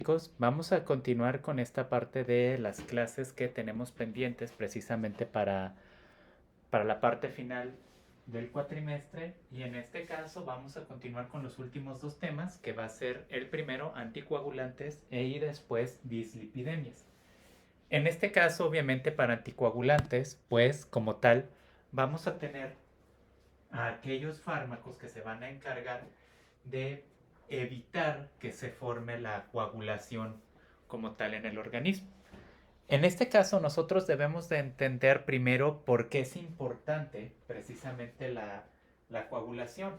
Chicos, vamos a continuar con esta parte de las clases que tenemos pendientes precisamente para la parte final del cuatrimestre y en este caso vamos a continuar con los últimos dos temas que va a ser el primero anticoagulantes y después dislipidemias. En este caso obviamente para anticoagulantes pues como tal vamos a tener a aquellos fármacos que se van a encargar de evitar que se forme la coagulación como tal en el organismo. En este caso nosotros debemos de entender primero por qué es importante precisamente la coagulación.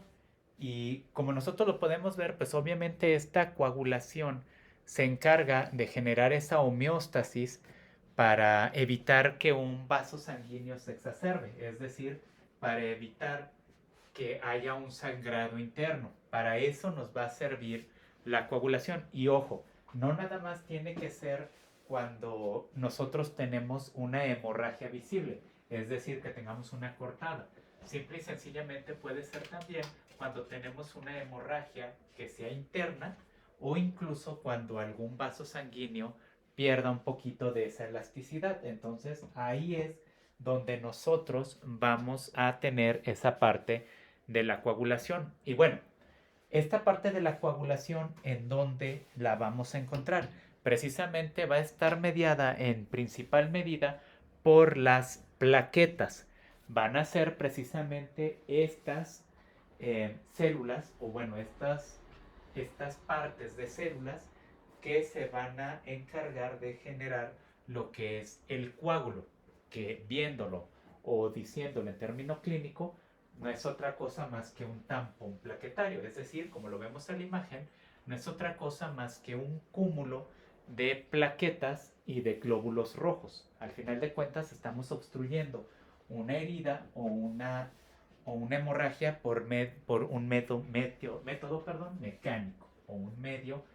Y como nosotros lo podemos ver, pues obviamente esta coagulación se encarga de generar esa homeostasis para evitar que un vaso sanguíneo se exacerbe, es decir, para evitar que haya un sangrado interno. Para eso nos va a servir la coagulación. Y ojo, no nada más tiene que ser cuando nosotros tenemos una hemorragia visible, es decir, que tengamos una cortada. Simple y sencillamente puede ser también cuando tenemos una hemorragia que sea interna o incluso cuando algún vaso sanguíneo pierda un poquito de esa elasticidad. Entonces ahí es donde nosotros vamos a tener esa parte de la coagulación. Y bueno, esta parte de la coagulación, ¿en dónde la vamos a encontrar? Precisamente va a estar mediada en principal medida por las plaquetas. Van a ser precisamente estas células, o bueno, estas partes de células que se van a encargar de generar lo que es el coágulo, que viéndolo o diciéndolo en término clínico, no es otra cosa más que un tampón plaquetario, es decir, como lo vemos en la imagen, no es otra cosa más que un cúmulo de plaquetas y de glóbulos rojos. Al final de cuentas estamos obstruyendo una herida o una hemorragia por un método mecánico o un medio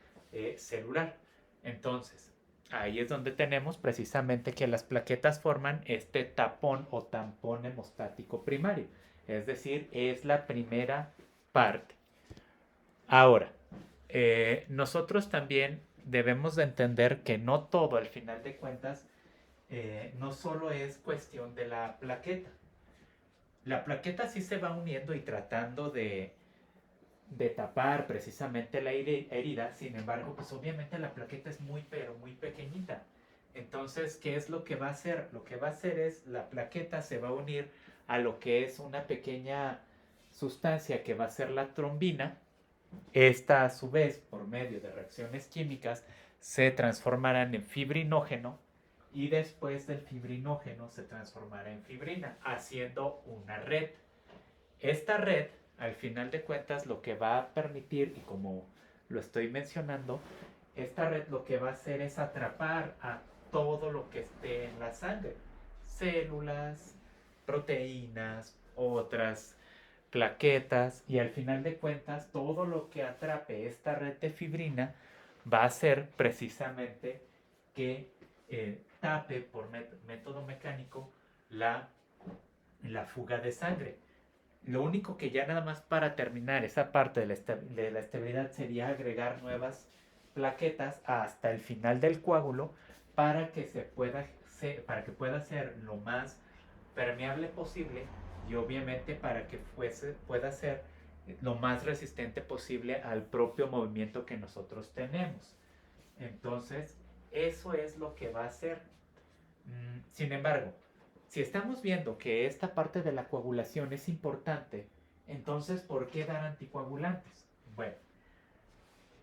celular. Entonces, ahí es donde tenemos precisamente que las plaquetas forman este tapón o tampón hemostático primario. Es decir, es la primera parte. Ahora, nosotros también debemos de entender que no todo, al final de cuentas, no solo es cuestión de la plaqueta. La plaqueta sí se va uniendo y tratando de tapar precisamente la herida, sin embargo, pues obviamente la plaqueta es muy, pero muy pequeñita. Entonces, ¿qué es lo que va a hacer? Lo que va a hacer es la plaqueta se va a unir a lo que es una pequeña sustancia que va a ser la trombina. Esta, a su vez, por medio de reacciones químicas, se transformarán en fibrinógeno y después del fibrinógeno se transformará en fibrina, haciendo una red. Esta red, al final de cuentas, lo que va a permitir, y como lo estoy mencionando, esta red lo que va a hacer es atrapar a todo lo que esté en la sangre. Células, proteínas, otras plaquetas, y al final de cuentas, todo lo que atrape esta red de fibrina va a ser precisamente que tape por método mecánico la, la fuga de sangre. Lo único que ya nada más para terminar esa parte de la estabilidad sería agregar nuevas plaquetas hasta el final del coágulo para que para que pueda ser lo más permeable posible y obviamente para que pueda ser lo más resistente posible al propio movimiento que nosotros tenemos. Entonces, eso es lo que va a hacer. Sin embargo, si estamos viendo que esta parte de la coagulación es importante, entonces, ¿por qué dar anticoagulantes? Bueno,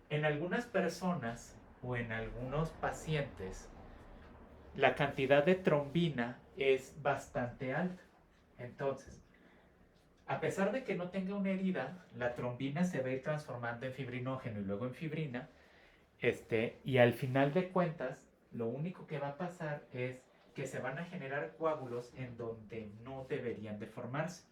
en algunas personas o en algunos pacientes, la cantidad de trombina es bastante alta. Entonces, a pesar de que no tenga una herida, la trombina se va a ir transformando en fibrinógeno y luego en fibrina, y al final de cuentas, lo único que va a pasar es que se van a generar coágulos en donde no deberían de formarse.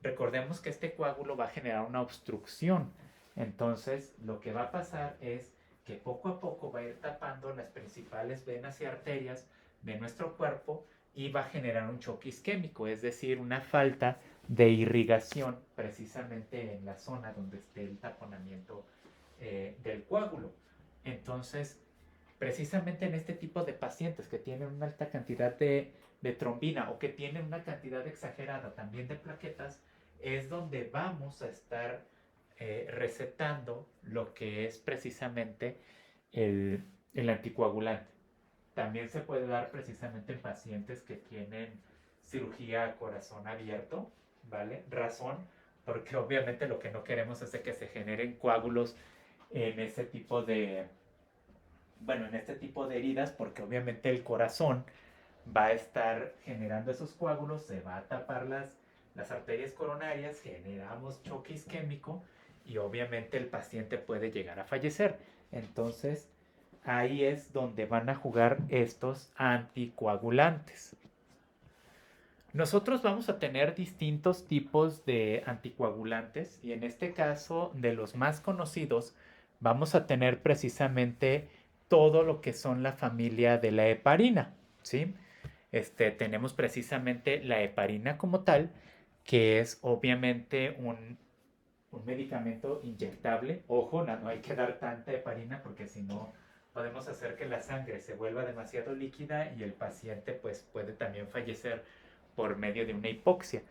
Recordemos que este coágulo va a generar una obstrucción. Entonces, lo que va a pasar es que poco a poco va a ir tapando las principales venas y arterias de nuestro cuerpo y va a generar un choque isquémico, es decir, una falta de irrigación precisamente en la zona donde esté el taponamiento del coágulo. Entonces, Precisamente en este tipo de pacientes que tienen una alta cantidad de trombina o que tienen una cantidad exagerada también de plaquetas, es donde vamos a estar recetando lo que es precisamente el, el anticoagulante. También se puede dar precisamente en pacientes que tienen cirugía a corazón abierto, ¿vale? Razón, porque obviamente lo que no queremos es de que se generen coágulos en ese tipo de, bueno, en este tipo de heridas, porque obviamente el corazón va a estar generando esos coágulos, se va a tapar las arterias coronarias, generamos choque isquémico y obviamente el paciente puede llegar a fallecer. Entonces, ahí es donde van a jugar estos anticoagulantes. Nosotros vamos a tener distintos tipos de anticoagulantes y en este caso de los más conocidos vamos a tener precisamente todo lo que son la familia de la heparina, ¿sí? Tenemos precisamente la heparina como tal, que es obviamente un medicamento inyectable. Ojo, no hay que dar tanta heparina porque si no podemos hacer que la sangre se vuelva demasiado líquida y el paciente pues puede también fallecer por medio de una hipoxia.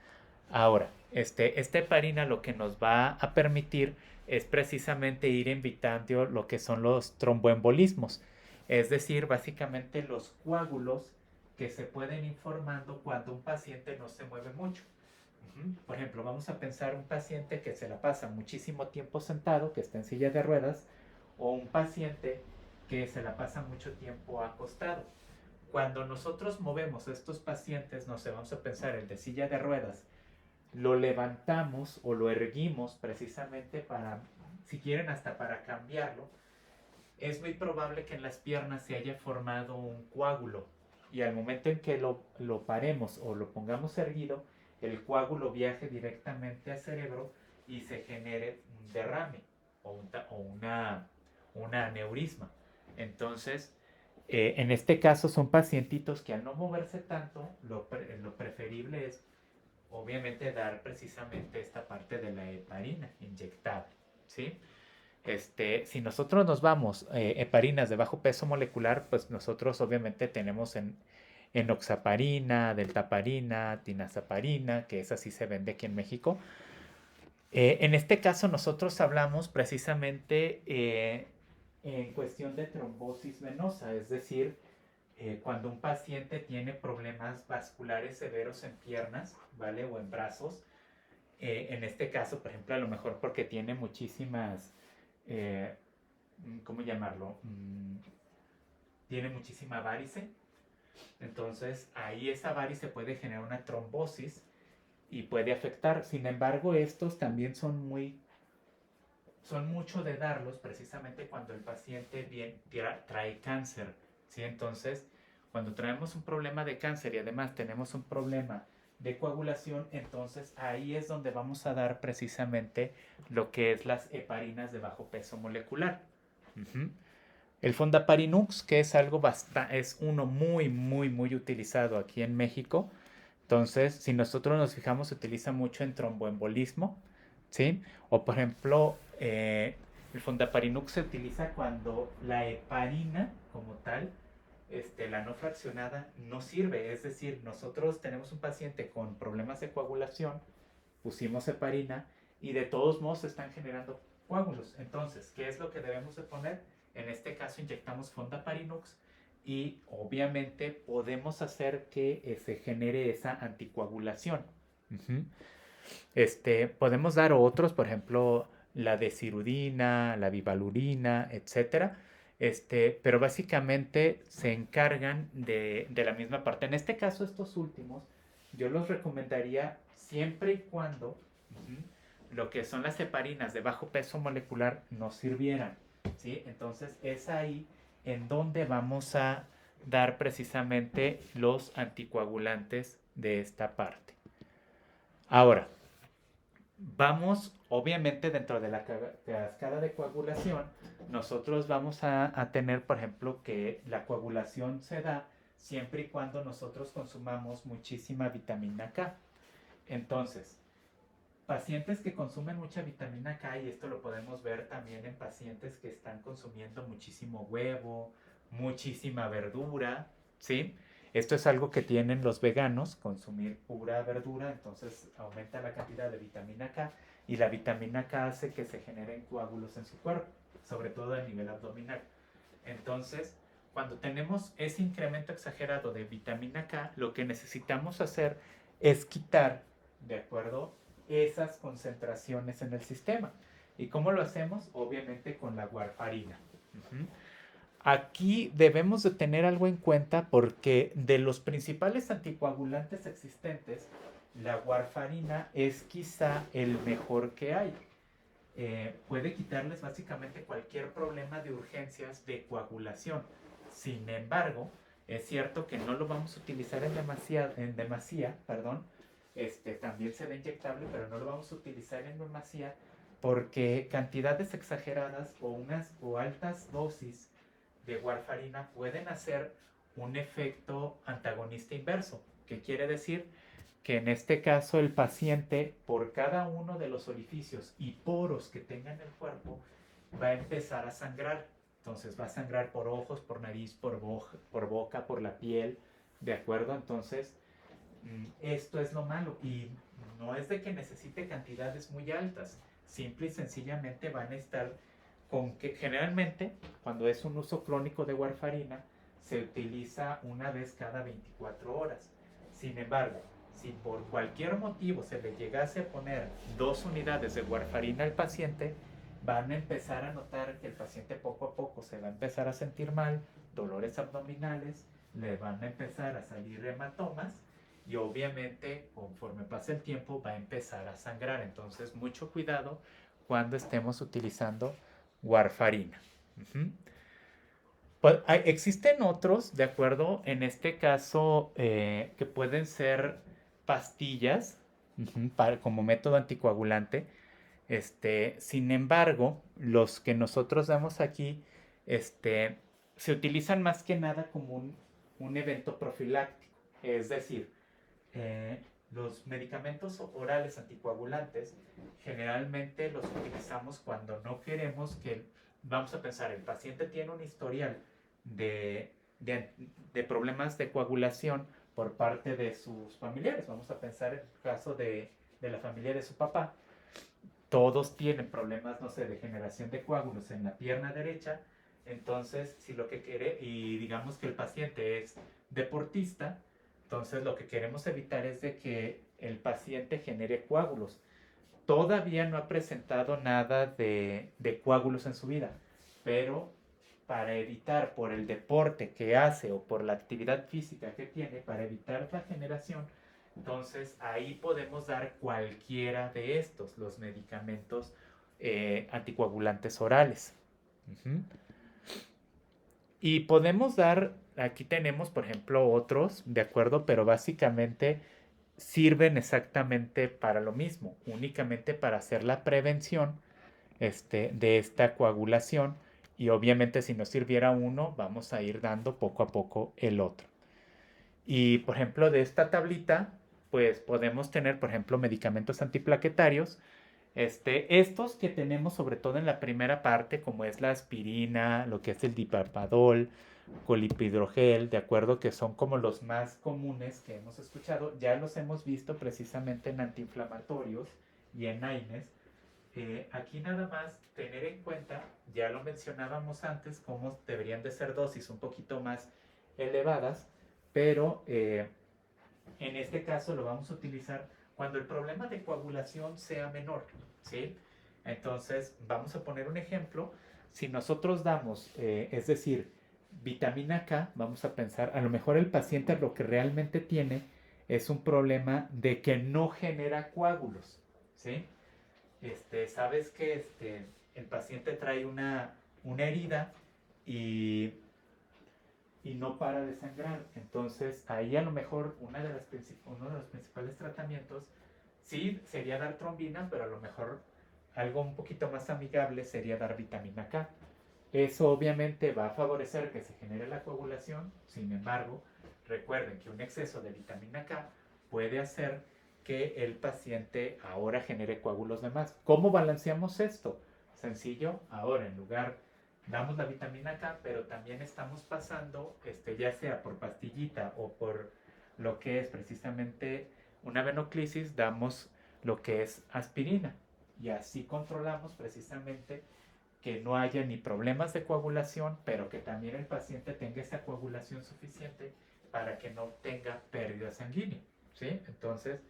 Ahora, esta heparina lo que nos va a permitir es precisamente ir evitando lo que son los tromboembolismos, es decir, básicamente los coágulos que se pueden ir formando cuando un paciente no se mueve mucho. Por ejemplo, vamos a pensar un paciente que se la pasa muchísimo tiempo sentado, que está en silla de ruedas, o un paciente que se la pasa mucho tiempo acostado. Cuando nosotros movemos a estos pacientes, no sé, vamos a pensar el de silla de ruedas, lo levantamos o lo erguimos precisamente para, si quieren, hasta para cambiarlo, es muy probable que en las piernas se haya formado un coágulo y al momento en que lo paremos o lo pongamos erguido, el coágulo viaje directamente al cerebro y se genere un derrame o una aneurisma. Entonces, en este caso son pacientitos que al no moverse tanto, lo preferible es obviamente dar precisamente esta parte de la heparina inyectable, ¿sí? Si nosotros nos vamos heparinas de bajo peso molecular, pues nosotros obviamente tenemos en enoxaparina, deltaparina, tinazaparina, que esa sí se vende aquí en México. En este caso nosotros hablamos precisamente en cuestión de trombosis venosa, es decir, cuando un paciente tiene problemas vasculares severos en piernas, ¿vale? O en brazos. En este caso, por ejemplo, a lo mejor porque tiene muchísimas, eh, ¿cómo llamarlo? Tiene muchísima varice. Entonces, ahí esa varice puede generar una trombosis y puede afectar. Sin embargo, estos también son mucho de darlos precisamente cuando el paciente bien trae cáncer, ¿sí? Entonces, cuando traemos un problema de cáncer y además tenemos un problema de coagulación, entonces ahí es donde vamos a dar precisamente lo que es las heparinas de bajo peso molecular. Uh-huh. El Fondaparinux, que es algo es uno muy, muy, muy utilizado aquí en México. Entonces, si nosotros nos fijamos, se utiliza mucho en tromboembolismo, ¿sí? O por ejemplo, el Fondaparinux se utiliza cuando la heparina como tal, la no fraccionada, no sirve. Es decir, nosotros tenemos un paciente con problemas de coagulación, pusimos heparina y de todos modos se están generando coágulos. Entonces, ¿qué es lo que debemos de poner? En este caso inyectamos Fondaparinux y obviamente podemos hacer que se genere esa anticoagulación. Uh-huh. Podemos dar otros, por ejemplo, la desirudina, la bivalurina, etcétera. Pero básicamente se encargan de la misma parte. En este caso, estos últimos, yo los recomendaría siempre y cuando lo que son las heparinas de bajo peso molecular no sirvieran, ¿sí? Entonces es ahí en donde vamos a dar precisamente los anticoagulantes de esta parte. Ahora, vamos, obviamente dentro de la cascada de coagulación, nosotros vamos a tener, por ejemplo, que la coagulación se da siempre y cuando nosotros consumamos muchísima vitamina K. Entonces, pacientes que consumen mucha vitamina K, y esto lo podemos ver también en pacientes que están consumiendo muchísimo huevo, muchísima verdura, ¿sí? Esto es algo que tienen los veganos, consumir pura verdura, entonces aumenta la cantidad de vitamina K y la vitamina K hace que se generen coágulos en su cuerpo, sobre todo a nivel abdominal. Entonces, cuando tenemos ese incremento exagerado de vitamina K, lo que necesitamos hacer es quitar, ¿de acuerdo?, esas concentraciones en el sistema. ¿Y cómo lo hacemos? Obviamente con la warfarina. Uh-huh. Aquí debemos de tener algo en cuenta porque de los principales anticoagulantes existentes, la warfarina es quizá el mejor que hay. Puede quitarles básicamente cualquier problema de urgencias de coagulación. Sin embargo, es cierto que no lo vamos a utilizar en demasía, perdón. También se da inyectable, pero no lo vamos a utilizar en demasía porque cantidades exageradas o altas dosis de warfarina pueden hacer un efecto antagonista inverso. ¿Qué quiere decir? Que en este caso el paciente, por cada uno de los orificios y poros que tenga en el cuerpo, va a empezar a sangrar. Entonces va a sangrar por ojos, por nariz, por boca, por la piel, ¿de acuerdo? Entonces, esto es lo malo y no es de que necesite cantidades muy altas, simple y sencillamente van a estar con que generalmente cuando es un uso crónico de warfarina se utiliza una vez cada 24 horas. Sin embargo, si por cualquier motivo se le llegase a poner 2 unidades de warfarina al paciente, van a empezar a notar que el paciente poco a poco se va a empezar a sentir mal, dolores abdominales, le van a empezar a salir hematomas y obviamente conforme pase el tiempo va a empezar a sangrar. Entonces mucho cuidado cuando estemos utilizando warfarina. Uh-huh. Pues, existen otros, de acuerdo, en este caso que pueden ser pastillas como método anticoagulante. Sin embargo, los que nosotros damos aquí se utilizan más que nada como un evento profiláctico. Es decir, eh, los medicamentos orales anticoagulantes generalmente los utilizamos cuando no queremos que, vamos a pensar, el paciente tiene un historial de, de, de problemas de coagulación por parte de sus familiares. Vamos a pensar en el caso de la familia de su papá. Todos tienen problemas, no sé, de generación de coágulos en la pierna derecha. Entonces, si lo que quiere, y digamos que el paciente es deportista, entonces lo que queremos evitar es de que el paciente genere coágulos. Todavía no ha presentado nada de coágulos en su vida, pero para evitar por el deporte que hace o por la actividad física que tiene, para evitar la generación, entonces ahí podemos dar cualquiera de estos, los medicamentos anticoagulantes orales. Uh-huh. Y podemos dar, aquí tenemos por ejemplo otros, de acuerdo, pero básicamente sirven exactamente para lo mismo, únicamente para hacer la prevención de esta coagulación y obviamente si nos sirviera uno, vamos a ir dando poco a poco el otro. Y por ejemplo de esta tablita, pues podemos tener por ejemplo medicamentos antiplaquetarios, estos que tenemos sobre todo en la primera parte, como es la aspirina, lo que es el diparpadol, colipidrogel, de acuerdo, que son como los más comunes que hemos escuchado, ya los hemos visto precisamente en antiinflamatorios y en AINES. Aquí nada más tener en cuenta, ya lo mencionábamos antes, cómo deberían de ser dosis un poquito más elevadas, pero en este caso lo vamos a utilizar cuando el problema de coagulación sea menor, ¿sí? Entonces, vamos a poner un ejemplo. Si nosotros damos, es decir, vitamina K, vamos a pensar, a lo mejor el paciente lo que realmente tiene es un problema de que no genera coágulos, ¿sí? Sabes que el paciente trae una herida y no para de sangrar. Entonces, ahí a lo mejor uno de los principales tratamientos sí sería dar trombina, pero a lo mejor algo un poquito más amigable sería dar vitamina K. Eso obviamente va a favorecer que se genere la coagulación. Sin embargo, recuerden que un exceso de vitamina K puede hacer que el paciente ahora genere coágulos de más. ¿Cómo balanceamos esto? Sencillo, ahora en lugar damos la vitamina K, pero también estamos pasando, ya sea por pastillita o por lo que es precisamente una venoclisis, damos lo que es aspirina. Y así controlamos precisamente que no haya ni problemas de coagulación, pero que también el paciente tenga esa coagulación suficiente para que no tenga pérdida sanguínea. ¿Sí? Entonces,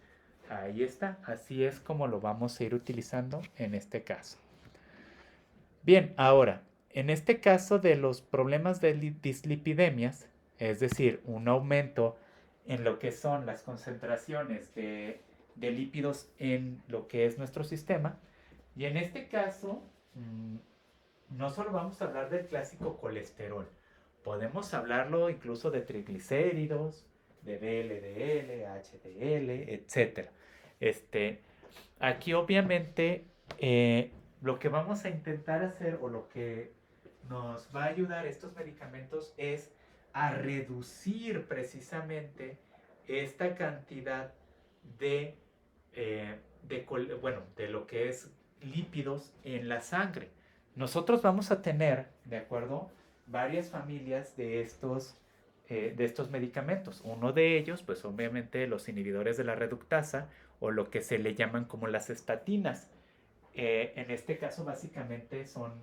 ahí está. Así es como lo vamos a ir utilizando en este caso. Bien, ahora, en este caso de los problemas de dislipidemias, es decir, un aumento en lo que son las concentraciones de lípidos en lo que es nuestro sistema, y en este caso, no solo vamos a hablar del clásico colesterol, podemos hablarlo incluso de triglicéridos, de VLDL, HDL, etcétera. Este, Aquí obviamente lo que vamos a intentar hacer o lo que nos va a ayudar estos medicamentos es a reducir precisamente esta cantidad de, de lo que es lípidos en la sangre. Nosotros vamos a tener, ¿de acuerdo? Varias familias de estos medicamentos. Uno de ellos, pues obviamente los inhibidores de la reductasa o lo que se le llaman como las estatinas. En este caso básicamente son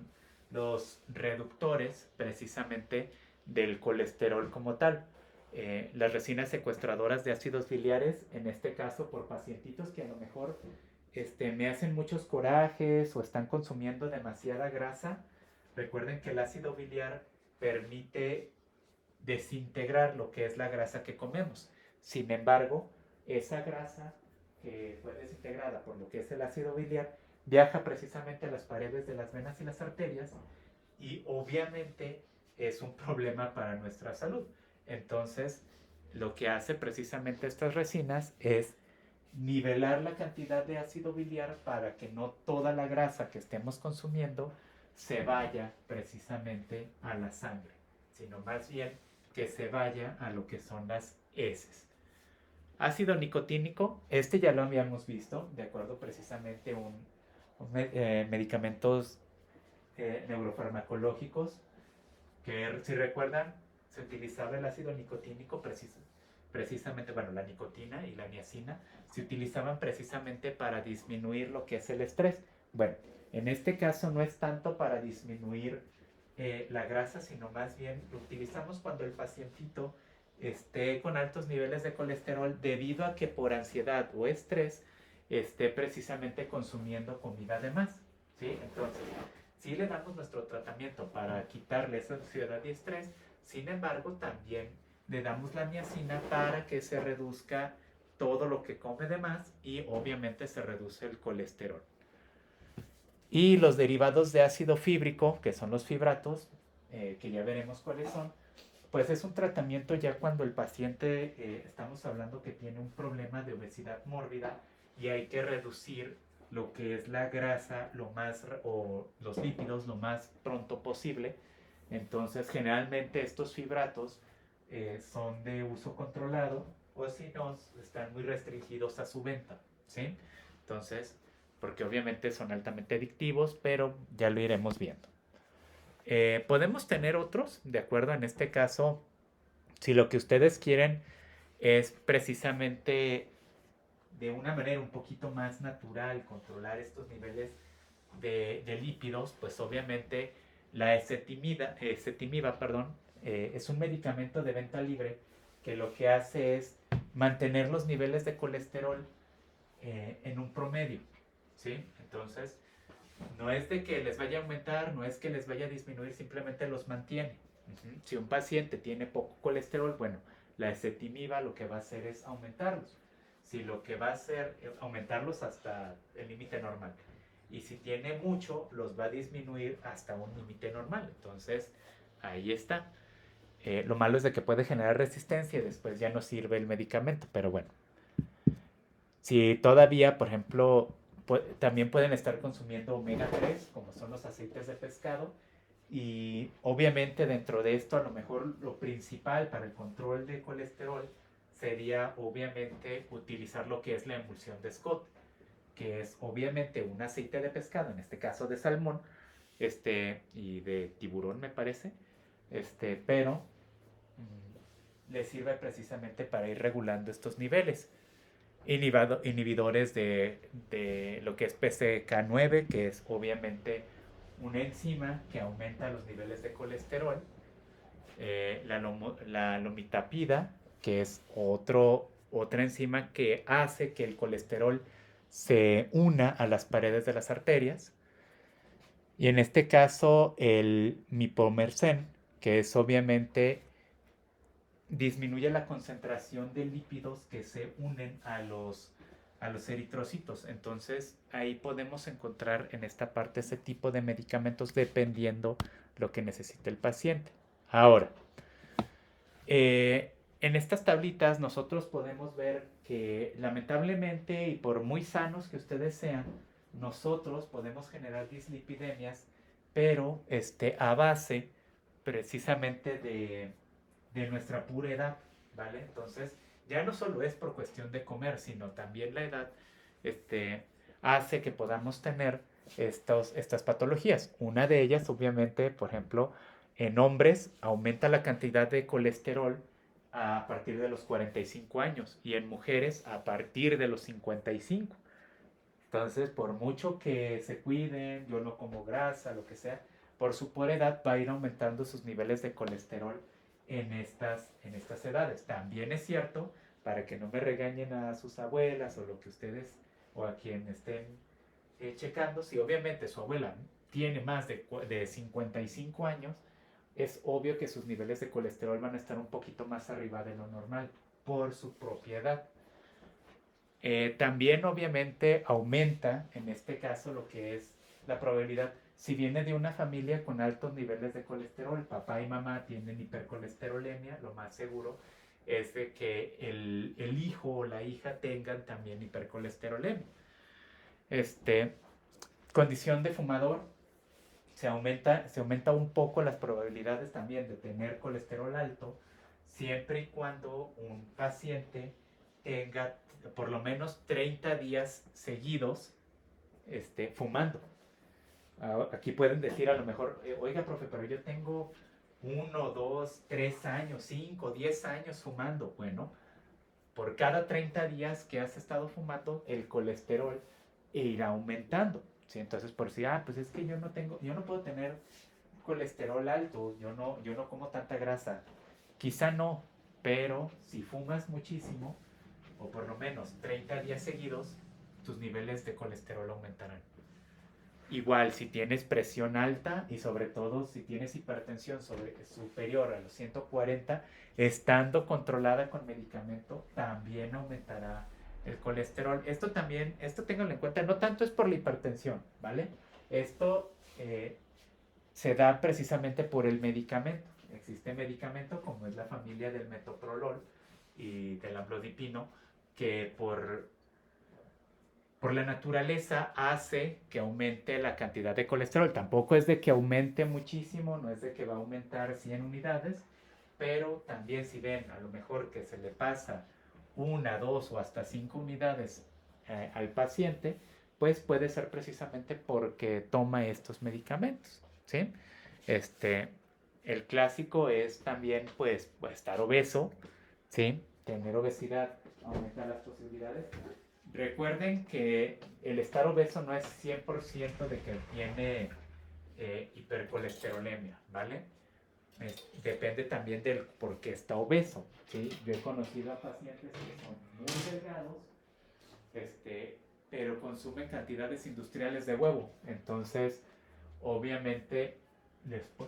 los reductores precisamente del colesterol como tal. Las resinas secuestradoras de ácidos biliares, en este caso por pacientitos que a lo mejor me hacen muchos corajes o están consumiendo demasiada grasa. Recuerden que el ácido biliar permite desintegrar lo que es la grasa que comemos. Sin embargo, esa grasa que fue desintegrada por lo que es el ácido biliar viaja precisamente a las paredes de las venas y las arterias y obviamente es un problema para nuestra salud. Entonces, lo que hace precisamente estas resinas es nivelar la cantidad de ácido biliar para que no toda la grasa que estemos consumiendo se vaya precisamente a la sangre, sino más bien que se vaya a lo que son las heces. Ácido nicotínico, ya lo habíamos visto, de acuerdo precisamente medicamentos neurofarmacológicos, que si recuerdan, se utilizaba el ácido nicotínico precisamente, bueno, la nicotina y la niacina se utilizaban precisamente para disminuir lo que es el estrés. Bueno, en este caso no es tanto para disminuir la grasa, sino más bien lo utilizamos cuando el pacientito esté con altos niveles de colesterol debido a que por ansiedad o estrés esté precisamente consumiendo comida de más. ¿Sí? Entonces, sí le damos nuestro tratamiento para quitarle esa ansiedad y estrés, sin embargo, también le damos la niacina para que se reduzca todo lo que come de más y obviamente se reduce el colesterol. Y los derivados de ácido fíbrico, que son los fibratos, que ya veremos cuáles son, pues es un tratamiento ya cuando el paciente, estamos hablando que tiene un problema de obesidad mórbida y hay que reducir lo que es la grasa o los lípidos lo más pronto posible. Entonces, generalmente estos fibratos son de uso controlado o si no, están muy restringidos a su venta, ¿sí? Entonces, porque obviamente son altamente adictivos, pero ya lo iremos viendo. Podemos tener otros, de acuerdo, en este caso, si lo que ustedes quieren es precisamente de una manera un poquito más natural controlar estos niveles de lípidos, pues obviamente la ezetimiba, es un medicamento de venta libre que lo que hace es mantener los niveles de colesterol en un promedio, ¿sí? Entonces, no es de que les vaya a aumentar, no es que les vaya a disminuir, simplemente los mantiene. Si un paciente tiene poco colesterol, bueno, la ezetimiba lo que va a hacer es aumentarlos. Si lo que va a hacer es aumentarlos hasta el límite normal. Y si tiene mucho, los va a disminuir hasta un límite normal. Entonces, ahí está. Lo malo es de que puede generar resistencia y después ya no sirve el medicamento, pero bueno. Si todavía, por ejemplo, también pueden estar consumiendo omega 3, como son los aceites de pescado, y obviamente dentro de esto a lo mejor lo principal para el control de colesterol sería obviamente utilizar lo que es la emulsión de Scott, que es obviamente un aceite de pescado, en este caso de salmón, y de tiburón me parece, pero le sirve precisamente para ir regulando estos niveles. Inhibidores de lo que es PCK9, que es obviamente una enzima que aumenta los niveles de colesterol. La lomitapida, que es otra enzima que hace que el colesterol se una a las paredes de las arterias. Y en este caso el mipomersen, que es obviamente disminuye la concentración de lípidos que se unen a los eritrocitos. Entonces ahí podemos encontrar en esta parte ese tipo de medicamentos dependiendo lo que necesite el paciente. Ahora, en estas tablitas nosotros podemos ver que lamentablemente y por muy sanos que ustedes sean, nosotros podemos generar dislipidemias, pero a base precisamente de nuestra pura edad, ¿vale? Entonces, ya no solo es por cuestión de comer, sino también la edad hace que podamos tener estas patologías. Una de ellas, obviamente, por ejemplo, en hombres aumenta la cantidad de colesterol a partir de los 45 años y en mujeres a partir de los 55. Entonces, por mucho que se cuiden, yo no como grasa, lo que sea, por su pura edad va a ir aumentando sus niveles de colesterol en estas edades. También es cierto, para que no me regañen a sus abuelas o lo que ustedes o a quien estén checando, si obviamente su abuela tiene más de 55 años, es obvio que sus niveles de colesterol van a estar un poquito más arriba de lo normal por su propiedad. También obviamente aumenta en este caso lo que es la probabilidad, si viene de una familia con altos niveles de colesterol, papá y mamá tienen hipercolesterolemia, lo más seguro es de que el hijo o la hija tengan también hipercolesterolemia. Condición de fumador, se aumenta un poco las probabilidades también de tener colesterol alto, siempre y cuando un paciente tenga por lo menos 30 días seguidos fumando. Aquí pueden decir a lo mejor, oiga, profe, pero yo tengo 1, 2, 3 años, 5, 10 años fumando. Bueno, por cada 30 días que has estado fumando, el colesterol irá aumentando. ¿Sí? Entonces, por si, pues es que yo no puedo tener colesterol alto, yo no como tanta grasa. Quizá no, pero si fumas muchísimo, o por lo menos 30 días seguidos, tus niveles de colesterol aumentarán. Igual, si tienes presión alta y sobre todo si tienes hipertensión superior a los 140, estando controlada con medicamento, también aumentará el colesterol. Esto ténganlo en cuenta, no tanto es por la hipertensión, ¿vale? Esto se da precisamente por el medicamento. Existe medicamento como es la familia del metoprolol y del amlodipino que por la naturaleza hace que aumente la cantidad de colesterol. Tampoco es de que aumente muchísimo, no es de que va a aumentar 100 unidades, pero también si ven a lo mejor que se le pasa 1, 2 o hasta 5 unidades al paciente, pues puede ser precisamente porque toma estos medicamentos, ¿sí? El clásico es también pues estar obeso, ¿sí? Tener obesidad aumenta las posibilidades. Recuerden que el estar obeso no es 100% de que tiene hipercolesterolemia, ¿vale? Depende también del por qué está obeso, ¿sí? Yo he conocido a pacientes que son muy delgados, pero consumen cantidades industriales de huevo. Entonces, obviamente,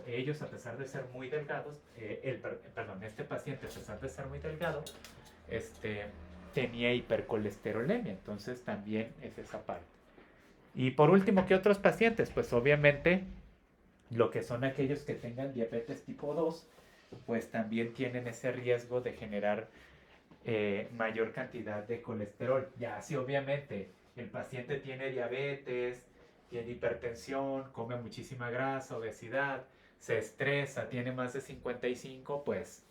ellos a pesar de ser muy delgados, este paciente a pesar de ser muy delgado, tenía hipercolesterolemia, entonces también es esa parte. Y por último, ¿qué otros pacientes? Pues obviamente lo que son aquellos que tengan diabetes tipo 2, pues también tienen ese riesgo de generar mayor cantidad de colesterol. Ya si obviamente el paciente tiene diabetes, tiene hipertensión, come muchísima grasa, obesidad, se estresa, tiene más de 55, pues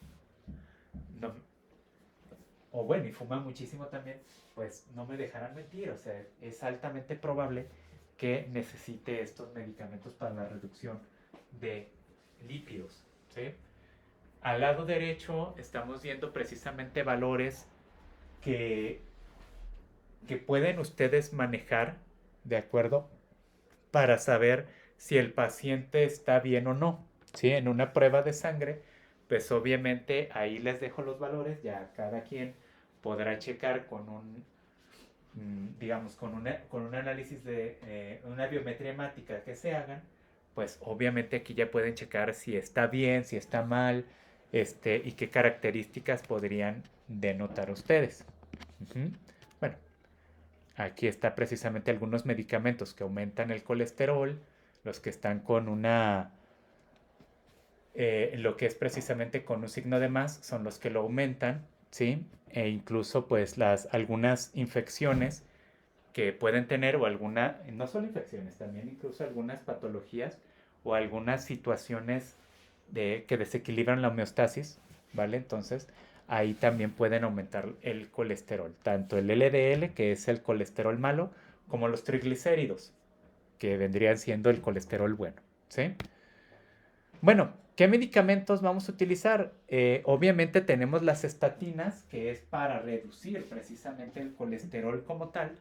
no, o bueno, y fuma muchísimo también, pues no me dejarán mentir, o sea, es altamente probable que necesite estos medicamentos para la reducción de lípidos, ¿sí? Al lado derecho estamos viendo precisamente valores que, que pueden ustedes manejar, ¿de acuerdo? Para saber si el paciente está bien o no, ¿sí? En una prueba de sangre, pues obviamente ahí les dejo los valores, ya cada quien podrá checar con digamos, con un análisis de una biometría hemática que se hagan, pues obviamente aquí ya pueden checar si está bien, si está mal, y qué características podrían denotar ustedes. Ujú. Bueno, aquí está precisamente algunos medicamentos que aumentan el colesterol, los que están con lo que es precisamente con un signo de más, son los que lo aumentan, ¿sí? E incluso pues algunas infecciones que pueden tener o no solo infecciones, también incluso algunas patologías o algunas situaciones que desequilibran la homeostasis, ¿vale? Entonces ahí también pueden aumentar el colesterol, tanto el LDL, que es el colesterol malo, como los triglicéridos, que vendrían siendo el colesterol bueno, ¿sí? Bueno, ¿qué medicamentos vamos a utilizar? Obviamente tenemos las estatinas, que es para reducir precisamente el colesterol como tal,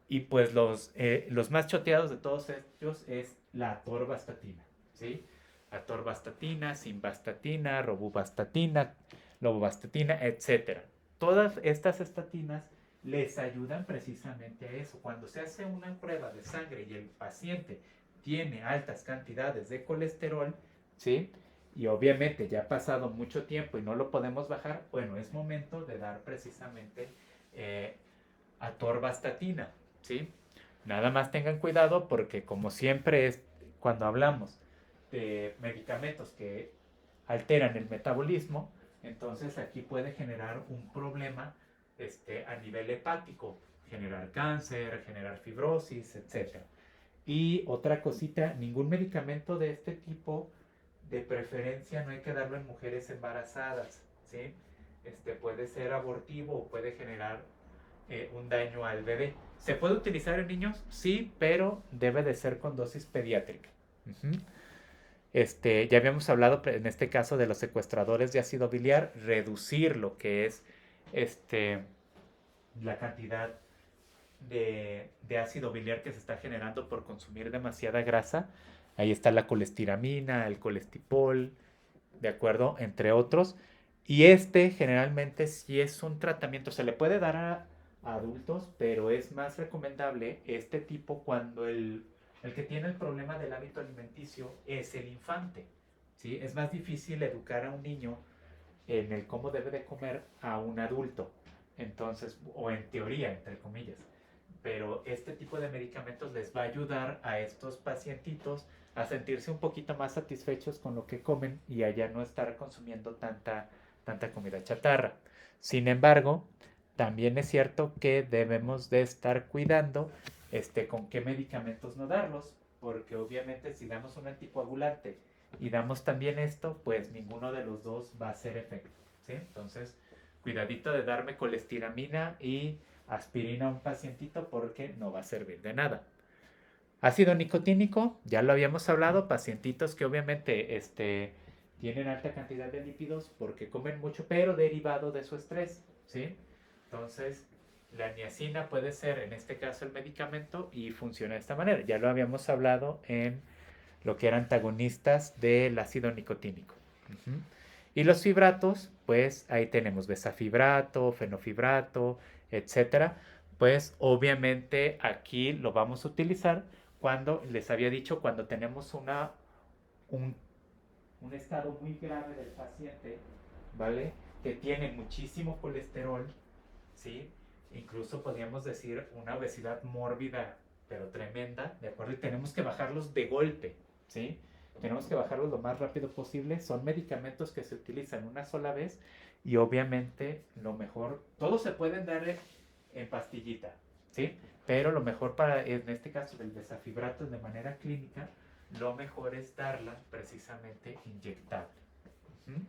y pues los más choteados de todos ellos es la atorvastatina, ¿sí? Atorvastatina, simvastatina, robuvastatina, lobuvastatina, etcétera. Todas estas estatinas les ayudan precisamente a eso. Cuando se hace una prueba de sangre y el paciente tiene altas cantidades de colesterol, ¿sí? Y obviamente ya ha pasado mucho tiempo y no lo podemos bajar, bueno, es momento de dar precisamente eh, atorvastatina, ¿sí? Nada más tengan cuidado porque como siempre es cuando hablamos de medicamentos que alteran el metabolismo, entonces aquí puede generar un problema a nivel hepático, generar cáncer, generar fibrosis, etc. Y otra cosita, ningún medicamento de este tipo, de preferencia, no hay que darlo en mujeres embarazadas, ¿sí? Puede ser abortivo o puede generar un daño al bebé. ¿Se puede utilizar en niños? Sí, pero debe de ser con dosis pediátrica. Ujú. Ya habíamos hablado en este caso de los secuestradores de ácido biliar, reducir lo que es la cantidad de ácido biliar que se está generando por consumir demasiada grasa. Ahí está la colestiramina, el colestipol, ¿de acuerdo? Entre otros. Y generalmente sí es un tratamiento, se le puede dar a adultos, pero es más recomendable este tipo cuando el que tiene el problema del hábito alimenticio es el infante, ¿sí? Es más difícil educar a un niño en el cómo debe de comer a un adulto. Entonces, o en teoría, entre comillas. Pero este tipo de medicamentos les va a ayudar a estos pacientitos a sentirse un poquito más satisfechos con lo que comen y a ya no estar consumiendo tanta comida chatarra. Sin embargo, también es cierto que debemos de estar cuidando con qué medicamentos no darlos, porque obviamente si damos un anticoagulante y damos también esto, pues ninguno de los dos va a hacer efecto, ¿sí? Entonces, cuidadito de darme colestiramina y aspirina a un pacientito porque no va a servir de nada. Ácido nicotínico, ya lo habíamos hablado, pacientitos que obviamente tienen alta cantidad de lípidos porque comen mucho, pero derivado de su estrés, ¿sí? Entonces, la niacina puede ser, en este caso, el medicamento y funciona de esta manera. Ya lo habíamos hablado en lo que eran antagonistas del ácido nicotínico. Uh-huh. Y los fibratos, pues ahí tenemos besafibrato, fenofibrato, etcétera. Pues obviamente aquí lo vamos a utilizar cuando, les había dicho, cuando tenemos un, un estado muy grave del paciente, ¿vale? Que tiene muchísimo colesterol, ¿sí? Incluso podríamos decir una obesidad mórbida, pero tremenda, ¿de acuerdo? Y tenemos que bajarlos de golpe, ¿sí? Tenemos que bajarlos lo más rápido posible. Son medicamentos que se utilizan una sola vez y obviamente lo mejor, todos se pueden dar en pastillita, ¿sí? Pero lo mejor en este caso del besafibrato de manera clínica, lo mejor es darla precisamente inyectable. ¿Mm?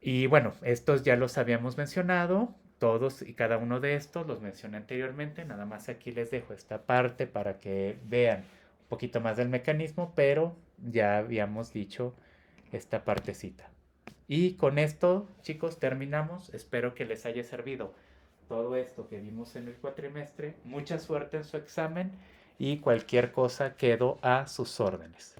Y bueno, estos ya los habíamos mencionado. todos y cada uno de estos los mencioné anteriormente, nada más aquí les dejo esta parte para que vean un poquito más del mecanismo, pero ya habíamos dicho esta partecita. Y con esto, chicos, terminamos. Espero que les haya servido todo esto que vimos en el cuatrimestre. Mucha suerte en su examen y cualquier cosa quedo a sus órdenes.